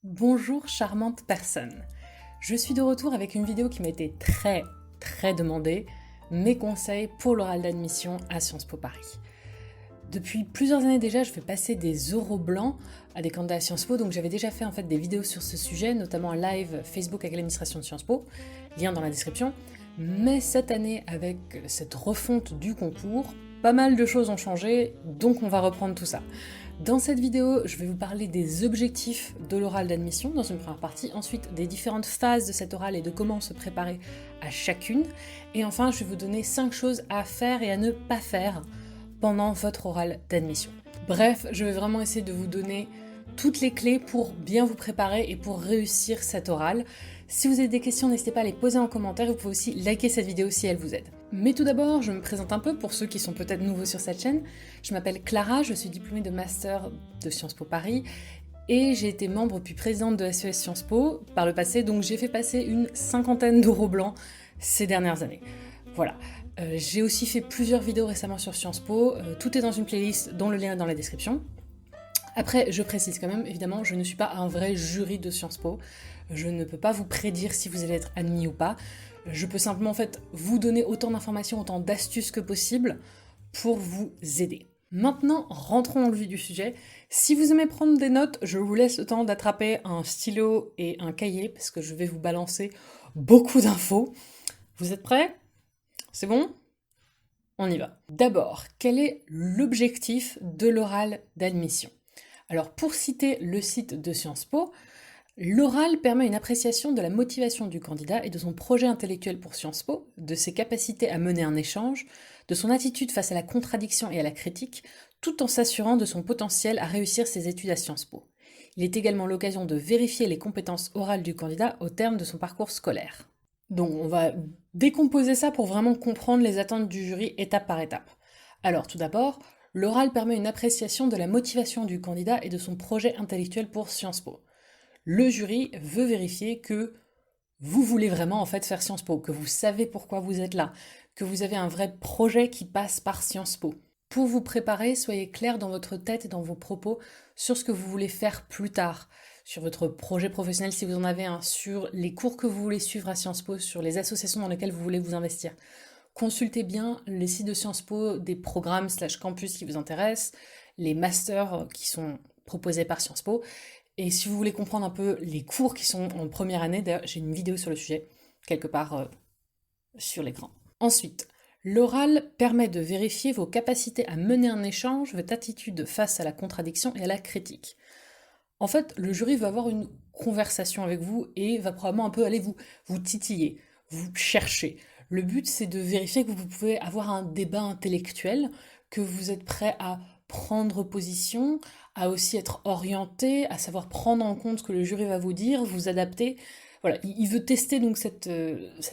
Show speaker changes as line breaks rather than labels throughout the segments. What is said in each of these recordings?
Bonjour charmante personne. Je suis de retour avec une vidéo qui m'a été très demandée, mes conseils pour l'oral d'admission à Sciences Po Paris. Depuis plusieurs années déjà, je fais passer des oraux blancs à des candidats à Sciences Po, donc j'avais déjà fait des vidéos sur ce sujet, notamment un live Facebook avec l'administration de Sciences Po, lien dans la description. Mais cette année, avec cette refonte du concours, pas mal de choses ont changé, donc on va reprendre tout ça. Dans cette vidéo, je vais vous parler des objectifs de l'oral d'admission dans une première partie, ensuite des différentes phases de cet oral et de comment se préparer à chacune, et enfin je vais vous donner 5 choses à faire et à ne pas faire pendant votre oral d'admission. Bref, je vais vraiment essayer de vous donner toutes les clés pour bien vous préparer et pour réussir cet oral. Si vous avez des questions, n'hésitez pas à les poser en commentaire, vous pouvez aussi liker cette vidéo si elle vous aide. Mais tout d'abord, je me présente un peu pour ceux qui sont peut-être nouveaux sur cette chaîne. Je m'appelle Clara, je suis diplômée de Master de Sciences Po Paris et j'ai été membre puis présidente de SES Sciences Po par le passé, donc j'ai fait passer une 50aine d'oraux blancs ces dernières années. Voilà. J'ai aussi fait plusieurs vidéos récemment sur Sciences Po, tout est dans une playlist dont le lien est dans la description. Après, je précise quand même, évidemment, je ne suis pas un vrai jury de Sciences Po. Je ne peux pas vous prédire si vous allez être admis ou pas. Je peux simplement vous donner autant d'informations, autant d'astuces que possible pour vous aider. Maintenant, rentrons dans le vif du sujet. Si vous aimez prendre des notes, je vous laisse le temps d'attraper un stylo et un cahier parce que je vais vous balancer beaucoup d'infos. Vous êtes prêts? C'est bon? On y va. D'abord, quel est l'objectif de l'oral d'admission? Alors, pour citer le site de Sciences Po, l'oral permet une appréciation de la motivation du candidat et de son projet intellectuel pour Sciences Po, de ses capacités à mener un échange, de son attitude face à la contradiction et à la critique, tout en s'assurant de son potentiel à réussir ses études à Sciences Po. Il est également l'occasion de vérifier les compétences orales du candidat au terme de son parcours scolaire. Donc on va décomposer ça pour vraiment comprendre les attentes du jury étape par étape. Alors tout d'abord, l'oral permet une appréciation de la motivation du candidat et de son projet intellectuel pour Sciences Po. Le jury veut vérifier que vous voulez vraiment faire Sciences Po, que vous savez pourquoi vous êtes là, que vous avez un vrai projet qui passe par Sciences Po. Pour vous préparer, soyez clair dans votre tête et dans vos propos sur ce que vous voulez faire plus tard, sur votre projet professionnel si vous en avez un, sur les cours que vous voulez suivre à Sciences Po, sur les associations dans lesquelles vous voulez vous investir. Consultez bien les sites de Sciences Po, des programmes / campus qui vous intéressent, les masters qui sont proposés par Sciences Po. Et si vous voulez comprendre un peu les cours qui sont en première année, d'ailleurs j'ai une vidéo sur le sujet, quelque part sur l'écran. Ensuite, l'oral permet de vérifier vos capacités à mener un échange, votre attitude face à la contradiction et à la critique. En fait, le jury va avoir une conversation avec vous et va probablement un peu aller vous titiller, vous chercher. Le but, c'est de vérifier que vous pouvez avoir un débat intellectuel, que vous êtes prêt à prendre position, à aussi être orienté, à savoir prendre en compte ce que le jury va vous dire, vous adapter. Voilà, il veut tester donc cette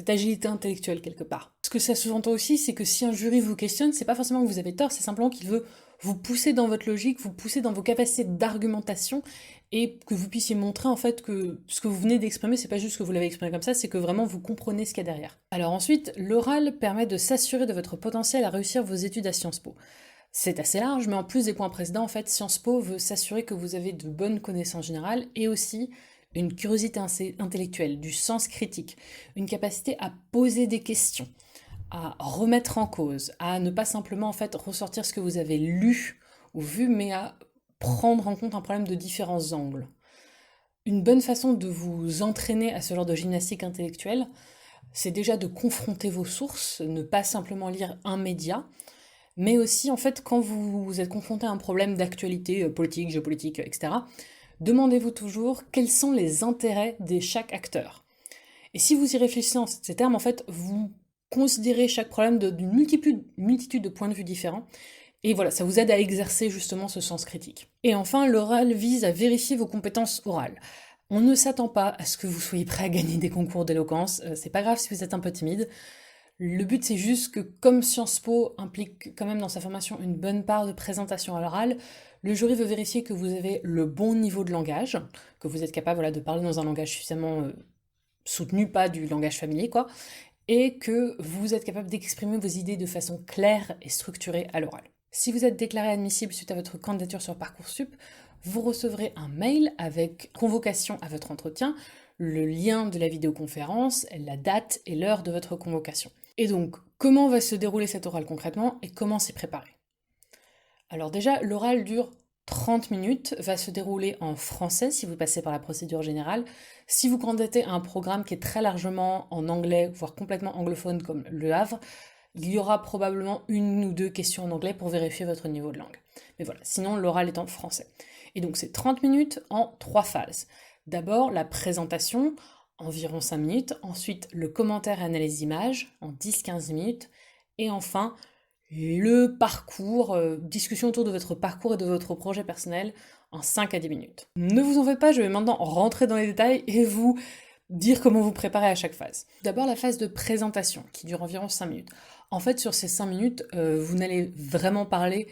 agilité intellectuelle quelque part. Ce que ça sous-entend aussi, c'est que si un jury vous questionne, c'est pas forcément que vous avez tort, c'est simplement qu'il veut vous pousser dans votre logique, vous pousser dans vos capacités d'argumentation et que vous puissiez montrer que ce que vous venez d'exprimer, c'est pas juste que vous l'avez exprimé comme ça, c'est que vraiment vous comprenez ce qu'il y a derrière. Alors ensuite, l'oral permet de s'assurer de votre potentiel à réussir vos études à Sciences Po. C'est assez large, mais en plus des points précédents, Sciences Po veut s'assurer que vous avez de bonnes connaissances générales et aussi une curiosité intellectuelle, du sens critique, une capacité à poser des questions, à remettre en cause, à ne pas simplement ressortir ce que vous avez lu ou vu, mais à prendre en compte un problème de différents angles. Une bonne façon de vous entraîner à ce genre de gymnastique intellectuelle, c'est déjà de confronter vos sources, ne pas simplement lire un média, mais aussi quand vous êtes confronté à un problème d'actualité politique, géopolitique, etc., demandez-vous toujours quels sont les intérêts de chaque acteur. Et si vous y réfléchissez en ces termes, vous considérez chaque problème d'une multitude de points de vue différents, et voilà, ça vous aide à exercer justement ce sens critique. Et enfin, l'oral vise à vérifier vos compétences orales. On ne s'attend pas à ce que vous soyez prêt à gagner des concours d'éloquence, c'est pas grave si vous êtes un peu timide. Le but, c'est juste que, comme Sciences Po implique quand même dans sa formation une bonne part de présentation à l'oral, le jury veut vérifier que vous avez le bon niveau de langage, que vous êtes capable de parler dans un langage suffisamment soutenu, pas du langage familier, quoi, et que vous êtes capable d'exprimer vos idées de façon claire et structurée à l'oral. Si vous êtes déclaré admissible suite à votre candidature sur Parcoursup, vous recevrez un mail avec convocation à votre entretien, le lien de la vidéoconférence, la date et l'heure de votre convocation. Et donc, comment va se dérouler cet oral concrètement et comment s'y préparer? Alors déjà, l'oral dure 30 minutes, va se dérouler en français si vous passez par la procédure générale. Si vous candidatez à un programme qui est très largement en anglais, voire complètement anglophone comme Le Havre, il y aura probablement 1 ou 2 questions en anglais pour vérifier votre niveau de langue. Mais voilà, sinon l'oral est en français. Et donc c'est 30 minutes en 3 phases. D'abord la présentation, environ 5 minutes, ensuite le commentaire et analyse d'image en 10-15 minutes, et enfin le parcours, discussion autour de votre parcours et de votre projet personnel en 5 à 10 minutes. Ne vous en faites pas, je vais maintenant rentrer dans les détails et vous dire comment vous préparer à chaque phase. D'abord la phase de présentation qui dure environ 5 minutes. En fait, sur ces 5 minutes, vous n'allez vraiment parler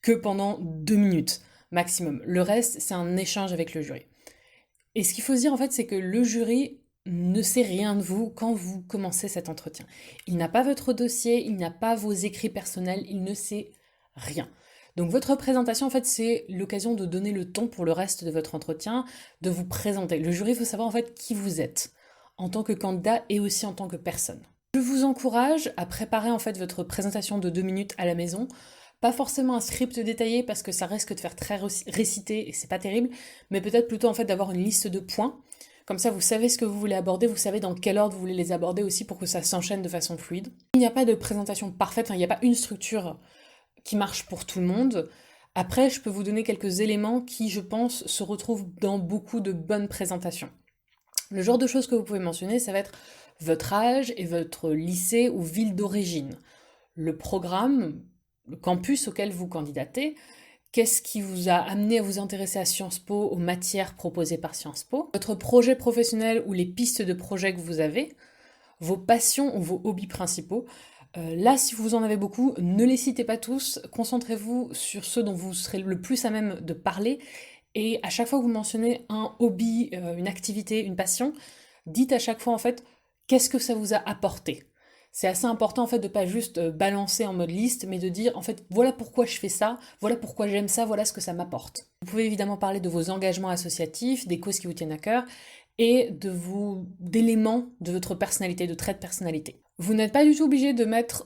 que pendant 2 minutes maximum. Le reste, c'est un échange avec le jury. Et ce qu'il faut se dire, en fait, c'est que le jury ne sait rien de vous quand vous commencez cet entretien. Il n'a pas votre dossier, il n'a pas vos écrits personnels, il ne sait rien. Donc votre présentation, en fait, c'est l'occasion de donner le ton pour le reste de votre entretien, de vous présenter. Le jury veut savoir, en fait, qui vous êtes, en tant que candidat et aussi en tant que personne. Je vous encourage à préparer, en fait, votre présentation de 2 minutes à la maison. Pas forcément un script détaillé parce que ça risque de faire très récité et c'est pas terrible, mais peut-être plutôt en fait d'avoir une liste de points. Comme ça, vous savez ce que vous voulez aborder, vous savez dans quel ordre vous voulez les aborder aussi pour que ça s'enchaîne de façon fluide. Il n'y a pas de présentation parfaite, il n'y a pas une structure qui marche pour tout le monde. Après, je peux vous donner quelques éléments qui, je pense, se retrouvent dans beaucoup de bonnes présentations. Le genre de choses que vous pouvez mentionner, ça va être votre âge et votre lycée ou ville d'origine. Le programme, le campus auquel vous candidatez, qu'est-ce qui vous a amené à vous intéresser à Sciences Po, aux matières proposées par Sciences Po, votre projet professionnel ou les pistes de projet que vous avez, vos passions ou vos hobbies principaux. Là, si vous en avez beaucoup, ne les citez pas tous, concentrez-vous sur ceux dont vous serez le plus à même de parler, et à chaque fois que vous mentionnez un hobby, une activité, une passion, dites à chaque fois en fait, qu'est-ce que ça vous a apporté? C'est assez important en fait de pas juste balancer en mode liste, mais de dire en fait voilà pourquoi je fais ça, voilà pourquoi j'aime ça, voilà ce que ça m'apporte. Vous pouvez évidemment parler de vos engagements associatifs, des causes qui vous tiennent à cœur, et d'éléments de votre personnalité, de traits de personnalité. Vous n'êtes pas du tout obligé de mettre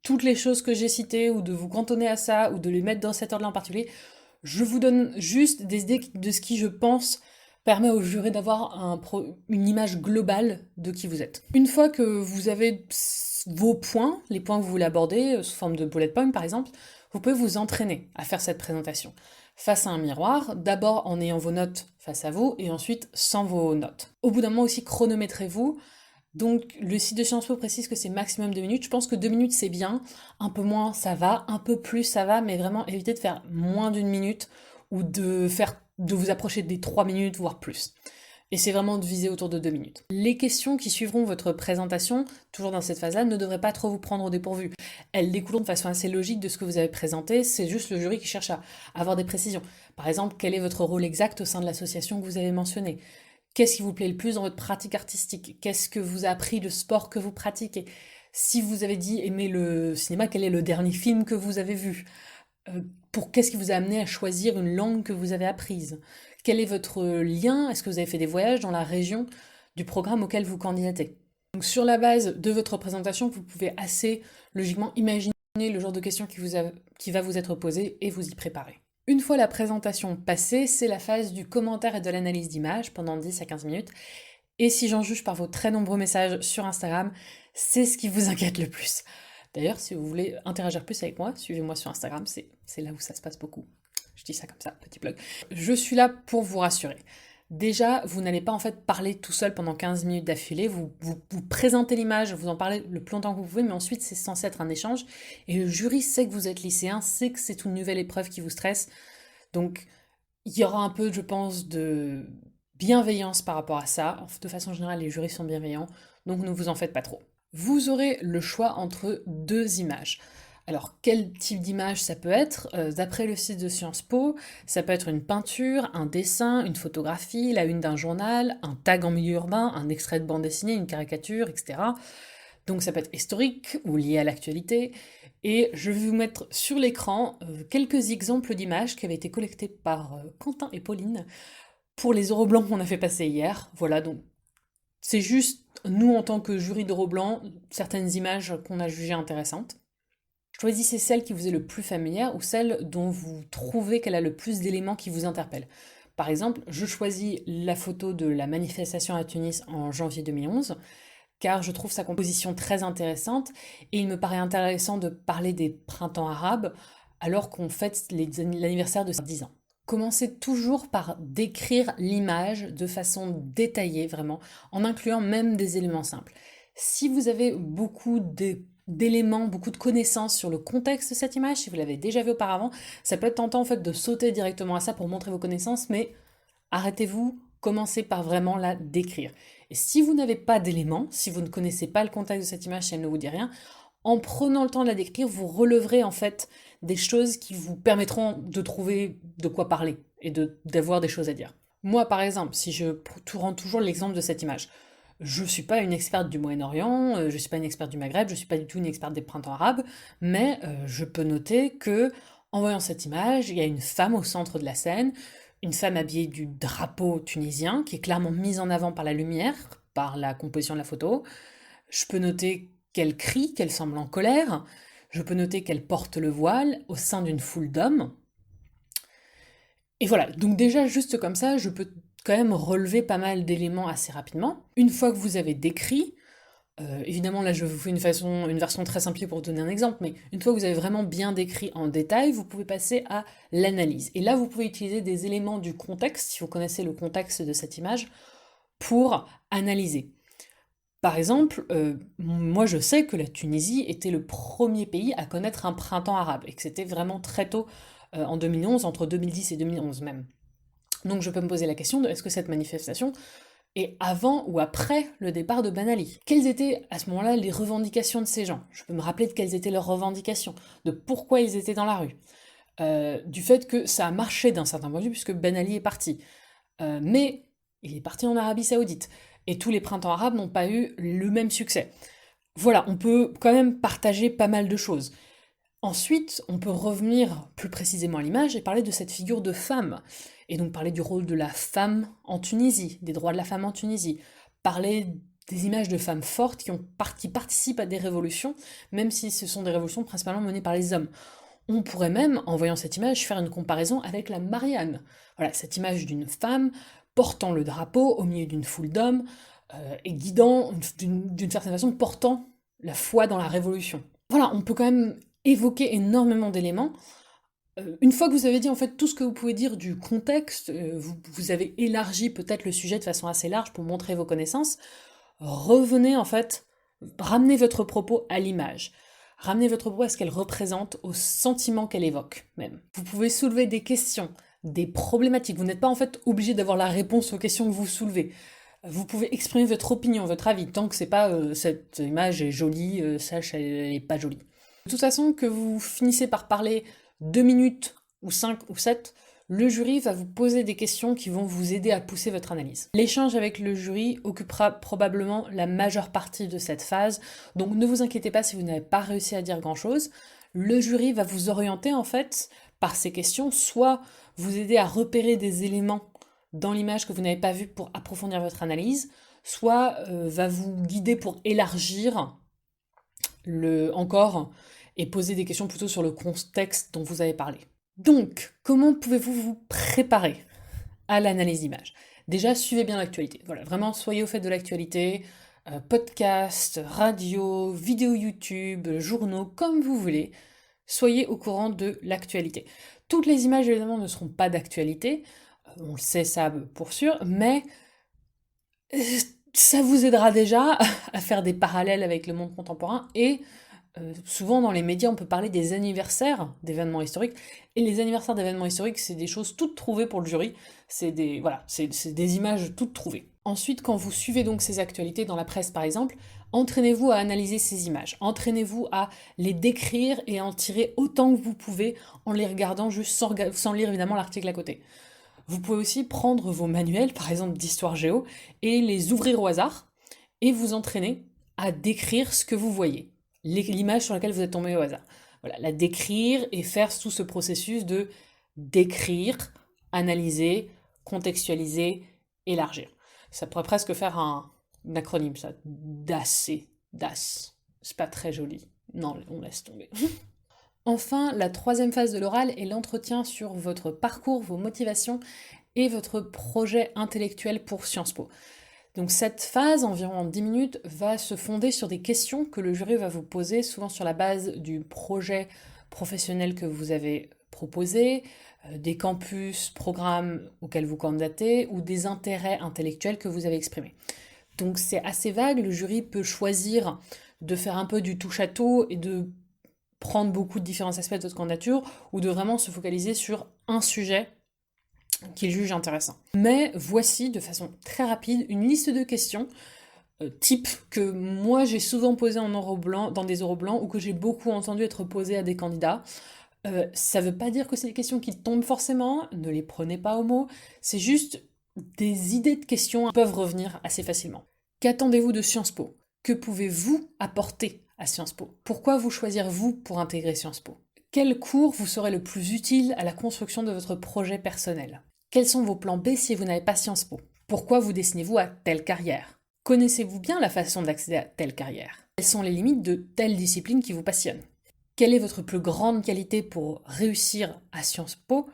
toutes les choses que j'ai citées, ou de vous cantonner à ça, ou de les mettre dans cet ordre-là en particulier. Je vous donne juste des idées de ce qui, je pense, permet au jury d'avoir une image globale de qui vous êtes. Une fois que vous avez vos points, les points que vous voulez aborder, sous forme de bullet point par exemple, vous pouvez vous entraîner à faire cette présentation face à un miroir, d'abord en ayant vos notes face à vous, et ensuite sans vos notes. Au bout d'un moment aussi, chronométrez-vous. Donc le site de Sciences Po précise que c'est maximum 2 minutes. Je pense que 2 minutes c'est bien, un peu moins ça va, un peu plus ça va, mais vraiment évitez de faire moins d'1 minute ou de vous approcher des 3 minutes, voire plus. Et c'est vraiment de viser autour de 2 minutes. Les questions qui suivront votre présentation, toujours dans cette phase-là, ne devraient pas trop vous prendre au dépourvu. Elles découlent de façon assez logique de ce que vous avez présenté, c'est juste le jury qui cherche à avoir des précisions. Par exemple, quel est votre rôle exact au sein de l'association que vous avez mentionné? Qu'est-ce qui vous plaît le plus dans votre pratique artistique? Qu'est-ce que vous a appris le sport que vous pratiquez? Si vous avez dit aimer le cinéma, quel est le dernier film que vous avez vu? Qu'est-ce qui vous a amené à choisir une langue que vous avez apprise? Quel est votre lien? Est-ce que vous avez fait des voyages dans la région du programme auquel vous candidatez? Donc sur la base de votre présentation, vous pouvez assez logiquement imaginer le genre de questions qui va vous être posée et vous y préparer. Une fois la présentation passée, c'est la phase du commentaire et de l'analyse d'image pendant 10 à 15 minutes. Et si j'en juge par vos très nombreux messages sur Instagram, c'est ce qui vous inquiète le plus. D'ailleurs, si vous voulez interagir plus avec moi, suivez-moi sur Instagram, c'est là où ça se passe beaucoup. Je dis ça comme ça, petit blog. Je suis là pour vous rassurer. Déjà, vous n'allez pas en fait parler tout seul pendant 15 minutes d'affilée, vous présentez l'image, vous en parlez le plus longtemps que vous pouvez, mais ensuite c'est censé être un échange, et le jury sait que vous êtes lycéen, sait que c'est une nouvelle épreuve qui vous stresse, donc il y aura un peu, je pense, de bienveillance par rapport à ça. De façon générale, les jurys sont bienveillants, donc ne vous en faites pas trop. Vous aurez le choix entre 2 images. Alors, quel type d'image ça peut être? D'après le site de Sciences Po, ça peut être une peinture, un dessin, une photographie, la une d'un journal, un tag en milieu urbain, un extrait de bande dessinée, une caricature, etc. Donc ça peut être historique ou lié à l'actualité. Et je vais vous mettre sur l'écran quelques exemples d'images qui avaient été collectées par Quentin et Pauline pour les euros blancs qu'on a fait passer hier. Voilà, donc c'est juste nous en tant que jury d'euros blancs, certaines images qu'on a jugées intéressantes. Choisissez celle qui vous est le plus familière ou celle dont vous trouvez qu'elle a le plus d'éléments qui vous interpellent. Par exemple, je choisis la photo de la manifestation à Tunis en janvier 2011, car je trouve sa composition très intéressante, et il me paraît intéressant de parler des printemps arabes, alors qu'on fête l'anniversaire de 10 ans. Commencez toujours par décrire l'image de façon détaillée, vraiment, en incluant même des éléments simples. Si vous avez beaucoup d'éléments, beaucoup de connaissances sur le contexte de cette image, si vous l'avez déjà vu auparavant, ça peut être tentant en fait de sauter directement à ça pour montrer vos connaissances, mais arrêtez-vous, commencez par vraiment la décrire. Et si vous n'avez pas d'éléments, si vous ne connaissez pas le contexte de cette image, si elle ne vous dit rien, en prenant le temps de la décrire, vous releverez en fait des choses qui vous permettront de trouver de quoi parler et d'avoir des choses à dire. Moi par exemple, si je rends toujours l'exemple de cette image, je ne suis pas une experte du Moyen-Orient, je ne suis pas une experte du Maghreb, je ne suis pas du tout une experte des printemps arabes, mais je peux noter que, en voyant cette image, il y a une femme au centre de la scène, une femme habillée du drapeau tunisien, qui est clairement mise en avant par la lumière, par la composition de la photo. Je peux noter qu'elle crie, qu'elle semble en colère. Je peux noter qu'elle porte le voile au sein d'une foule d'hommes. Et voilà, donc déjà, juste comme ça, je peux quand même relever pas mal d'éléments assez rapidement. Une fois que vous avez décrit, évidemment là je vous fais une version très simplifiée pour vous donner un exemple, mais une fois que vous avez vraiment bien décrit en détail, vous pouvez passer à l'analyse. Et là vous pouvez utiliser des éléments du contexte, si vous connaissez le contexte de cette image, pour analyser. Par exemple, moi je sais que la Tunisie était le premier pays à connaître un printemps arabe, et que c'était vraiment très tôt en 2011, entre 2010 et 2011 même. Donc je peux me poser la question de est-ce que cette manifestation est avant ou après le départ de Ben Ali? Quelles étaient à ce moment-là les revendications de ces gens? Je peux me rappeler de quelles étaient leurs revendications, de pourquoi ils étaient dans la rue, du fait que ça a marché d'un certain point de vue puisque Ben Ali est parti. Mais il est parti en Arabie Saoudite, et tous les printemps arabes n'ont pas eu le même succès. Voilà, on peut quand même partager pas mal de choses. Ensuite, on peut revenir plus précisément à l'image et parler de cette figure de femme, et donc parler du rôle de la femme en Tunisie, des droits de la femme en Tunisie, parler des images de femmes fortes qui participent à des révolutions, même si ce sont des révolutions principalement menées par les hommes. On pourrait même, en voyant cette image, faire une comparaison avec la Marianne. Voilà, cette image d'une femme portant le drapeau au milieu d'une foule d'hommes, et guidant, d'une certaine façon, portant la foi dans la révolution. Voilà, on peut quand même évoquer énormément d'éléments. Une fois que vous avez dit en fait tout ce que vous pouvez dire du contexte, vous avez élargi peut-être le sujet de façon assez large pour montrer vos connaissances, revenez en fait, ramenez votre propos à l'image. Ramenez votre propos à ce qu'elle représente, au sentiment qu'elle évoque même. Vous pouvez soulever des questions, des problématiques. Vous n'êtes pas en fait obligé d'avoir la réponse aux questions que vous soulevez. Vous pouvez exprimer votre opinion, votre avis, tant que c'est pas cette image est jolie, sache elle est pas jolie. De toute façon, que vous finissez par parler 2 minutes ou 5 ou 7, le jury va vous poser des questions qui vont vous aider à pousser votre analyse. L'échange avec le jury occupera probablement la majeure partie de cette phase, donc ne vous inquiétez pas si vous n'avez pas réussi à dire grand-chose. Le jury va vous orienter en fait par ces questions, soit vous aider à repérer des éléments dans l'image que vous n'avez pas vu pour approfondir votre analyse, soit va vous guider pour élargir encore et poser des questions plutôt sur le contexte dont vous avez parlé. Donc, comment pouvez-vous vous préparer à l'analyse d'image? Déjà, suivez bien l'actualité. Voilà, vraiment, soyez au fait de l'actualité, podcast, radio, vidéo YouTube, journaux, comme vous voulez. Soyez au courant de l'actualité. Toutes les images, évidemment, ne seront pas d'actualité, on le sait ça pour sûr, mais ça vous aidera déjà à faire des parallèles avec le monde contemporain, et souvent dans les médias on peut parler des anniversaires d'événements historiques, et les anniversaires d'événements historiques c'est des choses toutes trouvées pour le jury, c'est des images toutes trouvées. Ensuite, quand vous suivez donc ces actualités dans la presse par exemple, entraînez-vous à analyser ces images, entraînez-vous à les décrire et à en tirer autant que vous pouvez en les regardant juste sans lire évidemment l'article à côté. Vous pouvez aussi prendre vos manuels, par exemple d'histoire géo, et les ouvrir au hasard, et vous entraîner à décrire ce que vous voyez, l'image sur laquelle vous êtes tombé au hasard. Voilà, la décrire et faire tout ce processus de décrire, analyser, contextualiser, élargir. Ça pourrait presque faire un acronyme, ça. DASC. DAS. C'est pas très joli. Non, on laisse tomber. Enfin, la troisième phase de l'oral est l'entretien sur votre parcours, vos motivations et votre projet intellectuel pour Sciences Po. Donc cette phase, environ 10 minutes, va se fonder sur des questions que le jury va vous poser, souvent sur la base du projet professionnel que vous avez proposé, des campus, programmes auxquels vous candidatez, ou des intérêts intellectuels que vous avez exprimés. Donc c'est assez vague, le jury peut choisir de faire un peu du touche-à-tout et de prendre beaucoup de différents aspects de votre candidature, ou de vraiment se focaliser sur un sujet qu'il juge intéressant. Mais voici, de façon très rapide, une liste de questions type que moi j'ai souvent posées en oro blanc, dans des oraux blancs, ou que j'ai beaucoup entendu être posées à des candidats. Ça veut pas dire que c'est des questions qui tombent forcément, ne les prenez pas au mot, c'est juste des idées de questions qui peuvent revenir assez facilement. Qu'attendez-vous de Sciences Po? Que pouvez-vous apporter à Sciences Po? Pourquoi vous choisir vous pour intégrer Sciences Po? Quel cours vous serait le plus utile à la construction de votre projet personnel? Quels sont vos plans B si vous n'avez pas Sciences Po? Pourquoi vous dessinez-vous à telle carrière? Connaissez-vous bien la façon d'accéder à telle carrière? Quelles sont les limites de telle discipline qui vous passionne? Quelle est votre plus grande qualité pour réussir à Sciences Po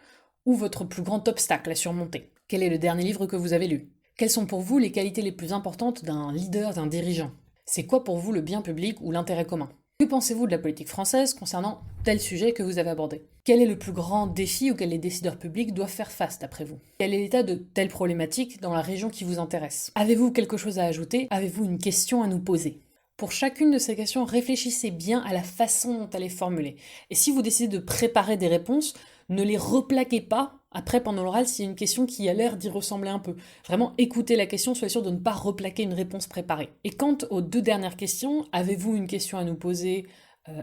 ou votre plus grand obstacle à surmonter? Quel est le dernier livre que vous avez lu? Quelles sont pour vous les qualités les plus importantes d'un leader, d'un dirigeant? C'est quoi pour vous le bien public ou l'intérêt commun? Que pensez-vous de la politique française concernant tel sujet que vous avez abordé? Quel est le plus grand défi auquel les décideurs publics doivent faire face d'après vous? Quel est l'état de telle problématique dans la région qui vous intéresse? Avez-vous quelque chose à ajouter? Avez-vous une question à nous poser? Pour chacune de ces questions, réfléchissez bien à la façon dont elle est formulée. Et si vous décidez de préparer des réponses, ne les replaquez pas après pendant l'oral s'il y a une question qui a l'air d'y ressembler un peu. Vraiment écoutez la question, soyez sûr de ne pas replaquer une réponse préparée. Et quant aux deux dernières questions, avez-vous une question à nous poser?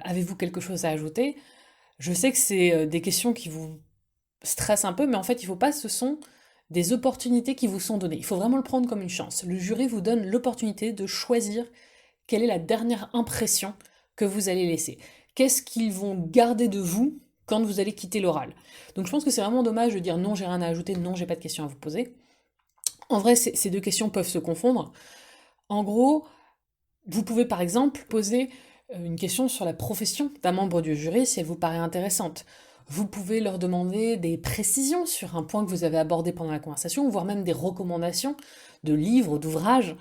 Avez-vous quelque chose à ajouter? Je sais que c'est des questions qui vous stressent un peu, mais en fait, il ne faut pas, ce sont des opportunités qui vous sont données. Il faut vraiment le prendre comme une chance. Le jury vous donne l'opportunité de choisir quelle est la dernière impression que vous allez laisser. Qu'est-ce qu'ils vont garder de vous quand vous allez quitter l'oral? Donc je pense que c'est vraiment dommage de dire non, j'ai rien à ajouter, non, j'ai pas de questions à vous poser. En vrai, ces deux questions peuvent se confondre. En gros, vous pouvez par exemple poser une question sur la profession d'un membre du jury si elle vous paraît intéressante. Vous pouvez leur demander des précisions sur un point que vous avez abordé pendant la conversation, voire même des recommandations de livres, d'ouvrages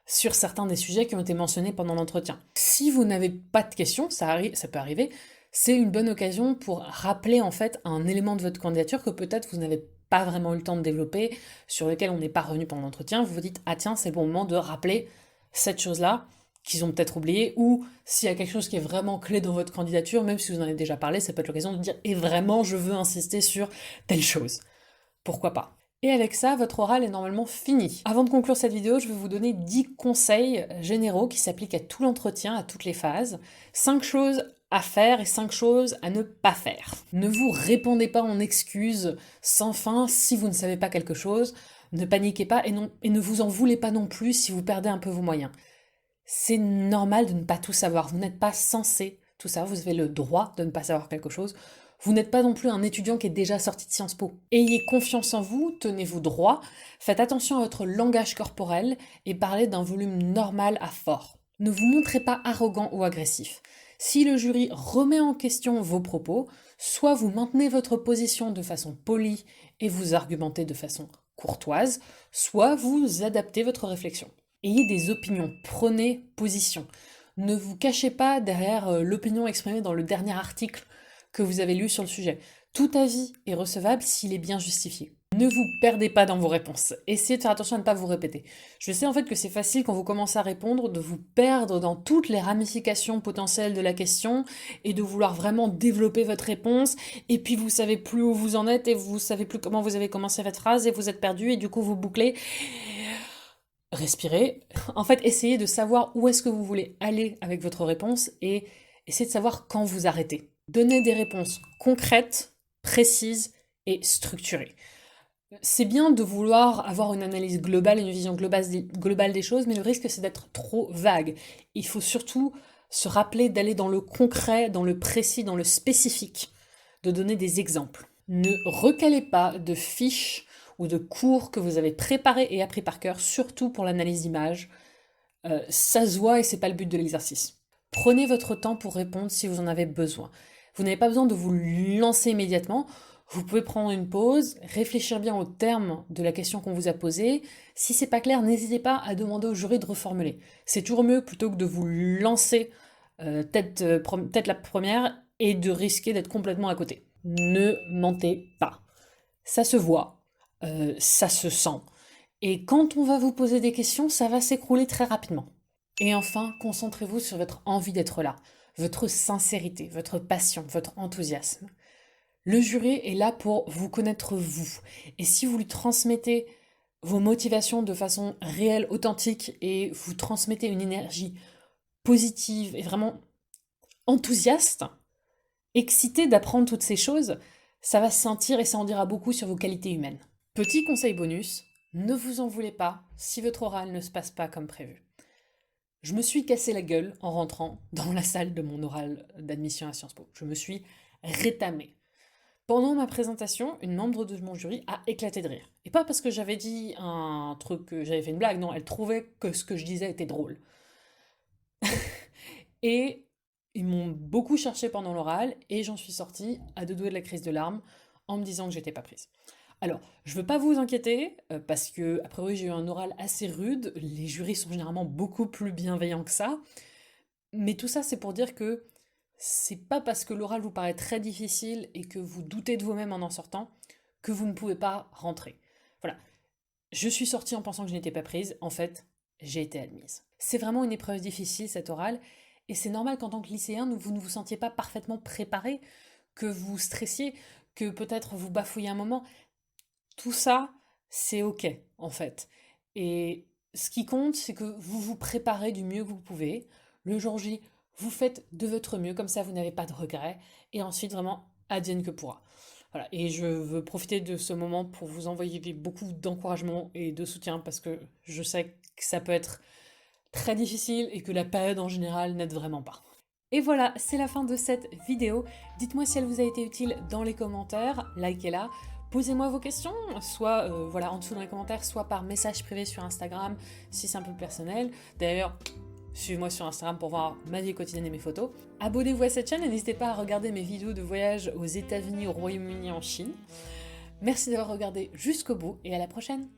sur certains des sujets qui ont été mentionnés pendant l'entretien. Si vous n'avez pas de questions, ça peut arriver, c'est une bonne occasion pour rappeler en fait un élément de votre candidature que peut-être vous n'avez pas vraiment eu le temps de développer, sur lequel on n'est pas revenu pendant l'entretien. Vous vous dites, ah tiens, c'est le bon moment de rappeler cette chose-là qu'ils ont peut-être oublié, ou s'il y a quelque chose qui est vraiment clé dans votre candidature, même si vous en avez déjà parlé, ça peut être l'occasion de dire, et vraiment, je veux insister sur telle chose. Pourquoi pas? Et avec ça, votre oral est normalement fini. Avant de conclure cette vidéo, je vais vous donner 10 conseils généraux qui s'appliquent à tout l'entretien, à toutes les phases. 5 choses à faire et 5 choses à ne pas faire. Ne vous répandez pas en excuses sans fin si vous ne savez pas quelque chose. Ne paniquez pas et ne vous en voulez pas non plus si vous perdez un peu vos moyens. C'est normal de ne pas tout savoir. Vous n'êtes pas censé tout savoir. Vous avez le droit de ne pas savoir quelque chose. Vous n'êtes pas non plus un étudiant qui est déjà sorti de Sciences Po. Ayez confiance en vous, tenez-vous droit, faites attention à votre langage corporel et parlez d'un volume normal à fort. Ne vous montrez pas arrogant ou agressif. Si le jury remet en question vos propos, soit vous maintenez votre position de façon polie et vous argumentez de façon courtoise, soit vous adaptez votre réflexion. Ayez des opinions, prenez position. Ne vous cachez pas derrière l'opinion exprimée dans le dernier article que vous avez lu sur le sujet. Tout avis est recevable s'il est bien justifié. Ne vous perdez pas dans vos réponses. Essayez de faire attention à ne pas vous répéter. Je sais en fait que c'est facile quand vous commencez à répondre de vous perdre dans toutes les ramifications potentielles de la question et de vouloir vraiment développer votre réponse et puis vous savez plus où vous en êtes et vous savez plus comment vous avez commencé votre phrase et vous êtes perdu et du coup vous bouclez. Respirez. En fait, essayez de savoir où est-ce que vous voulez aller avec votre réponse et essayez de savoir quand vous arrêtez. Donnez des réponses concrètes, précises et structurées. C'est bien de vouloir avoir une analyse globale, une vision globale des choses, mais le risque c'est d'être trop vague. Il faut surtout se rappeler d'aller dans le concret, dans le précis, dans le spécifique, de donner des exemples. Ne recalez pas de fiches ou de cours que vous avez préparés et appris par cœur, surtout pour l'analyse d'images. Ça se voit et c'est pas le but de l'exercice. Prenez votre temps pour répondre si vous en avez besoin. Vous n'avez pas besoin de vous lancer immédiatement. Vous pouvez prendre une pause, réfléchir bien aux termes de la question qu'on vous a posée. Si c'est pas clair, n'hésitez pas à demander au jury de reformuler. C'est toujours mieux plutôt que de vous lancer tête la première et de risquer d'être complètement à côté. Ne mentez pas. Ça se voit, ça se sent. Et quand on va vous poser des questions, ça va s'écrouler très rapidement. Et enfin, concentrez-vous sur votre envie d'être là, votre sincérité, votre passion, votre enthousiasme. Le jury est là pour vous connaître vous. Et si vous lui transmettez vos motivations de façon réelle, authentique, et vous transmettez une énergie positive et vraiment enthousiaste, excité d'apprendre toutes ces choses, ça va se sentir et ça en dira beaucoup sur vos qualités humaines. Petit conseil bonus, ne vous en voulez pas si votre oral ne se passe pas comme prévu. Je me suis cassé la gueule en rentrant dans la salle de mon oral d'admission à Sciences Po. Je me suis rétamée. Pendant ma présentation, une membre de mon jury a éclaté de rire. Et pas parce que j'avais dit un truc, que j'avais fait une blague, non, elle trouvait que ce que je disais était drôle. Et ils m'ont beaucoup cherché pendant l'oral, et j'en suis sortie à deux doigts de la crise de larmes en me disant que j'étais pas prise. Alors, je veux pas vous inquiéter, parce que, a priori, j'ai eu un oral assez rude, les jurys sont généralement beaucoup plus bienveillants que ça, mais tout ça, c'est pour dire que c'est pas parce que l'oral vous paraît très difficile et que vous doutez de vous-même en sortant que vous ne pouvez pas rentrer. Voilà. Je suis sortie en pensant que je n'étais pas prise. En fait, j'ai été admise. C'est vraiment une épreuve difficile, cette orale, et c'est normal qu'en tant que lycéen, vous ne vous sentiez pas parfaitement préparé, que vous stressiez, que peut-être vous bafouillez un moment. Tout ça, c'est ok, en fait. Et ce qui compte, c'est que vous vous préparez du mieux que vous pouvez. Le jour J, vous faites de votre mieux, comme ça vous n'avez pas de regrets. Et ensuite, vraiment, advienne que pourra. Voilà. Et je veux profiter de ce moment pour vous envoyer beaucoup d'encouragement et de soutien parce que je sais que ça peut être très difficile et que la période en général n'aide vraiment pas. Et voilà, c'est la fin de cette vidéo. Dites-moi si elle vous a été utile dans les commentaires, likez-la. Posez-moi vos questions, soit voilà, en dessous dans les commentaires, soit par message privé sur Instagram, si c'est un peu personnel. D'ailleurs, suivez-moi sur Instagram pour voir ma vie quotidienne et mes photos. Abonnez-vous à cette chaîne et n'hésitez pas à regarder mes vidéos de voyage aux États-Unis, au Royaume-Uni, en Chine. Merci d'avoir regardé jusqu'au bout et à la prochaine!